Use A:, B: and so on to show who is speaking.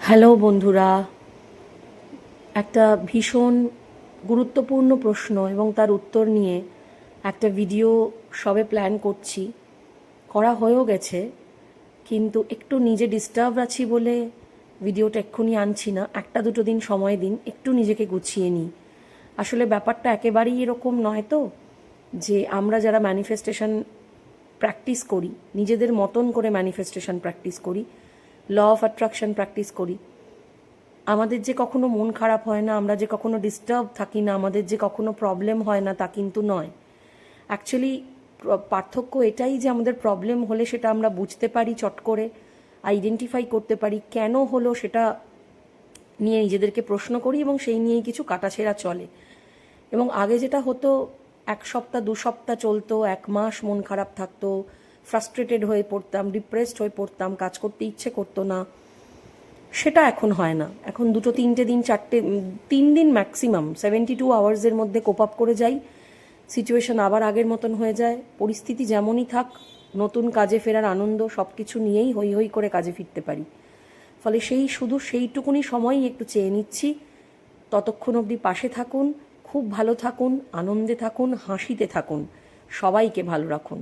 A: Hello বন্ধুরা, একটা ভীষণ গুরুত্বপূর্ণ প্রশ্ন এবং তার উত্তর নিয়ে একটা ভিডিও সবে প্ল্যান করছি, করা হয়েও গেছে, কিন্তু একটু নিজে ডিস্টার্ব আছি বলে ভিডিওটা এক্ষুনি আনছি না। একটা দুটো দিন সময় দিন, একটু নিজেকে গুছিয়ে নিই। আসলে ব্যাপারটা একেবারেই এরকম নয় তো যে আমরা যারা ম্যানিফেস্টেশন প্র্যাকটিস করি, নিজেদের মতন করে ম্যানিফেস্টেশন প্র্যাকটিস করি, ল অফ অ্যাট্রাকশন প্র্যাকটিস করি, আমাদের যে কখনো মন খারাপ হয় না, আমরা যে কখনো ডিস্টার্ব থাকি না, আমাদের যে কখনো প্রবলেম হয় না, তা কিন্তু নয়। অ্যাকচুয়ালি পার্থক্য এটাই যে আমাদের প্রবলেম হলে সেটা আমরা বুঝতে পারি, চট করে আইডেন্টিফাই করতে পারি কেন হলো, সেটা নিয়ে নিজেদেরকে প্রশ্ন করি এবং সেই নিয়েই কিছু কাটাছেঁড়া চলে। এবং আগে যেটা হতো, এক সপ্তাহ দু সপ্তাহ চলতো, এক মাস মন খারাপ থাকতো, ফ্রাস্ট্রেটেড হয়ে পড়তাম, ডিপ্রেসড হয়ে পড়তাম, কাজ করতে ইচ্ছে করতো না, সেটা এখন হয় না। এখন দুটো তিনটে দিন, চারটে, 3 দিন ম্যাক্সিমাম 72 আওয়ার্সের মধ্যে কোপ আপ করে যাই, সিচুয়েশন আবার আগের মতন হয়ে যায়। পরিস্থিতি যেমনই থাক, নতুন কাজে ফেরার আনন্দ সব কিছু নিয়েই হই হই করে কাজে ফিরতে পারি। ফলে শুধু সেইটুকুনি সময়ই একটু চেয়ে নিচ্ছি। ততক্ষণ অবধি পাশে থাকুন, খুব ভালো থাকুন, আনন্দে থাকুন, হাসিতে থাকুন, সবাইকে ভালো রাখুন।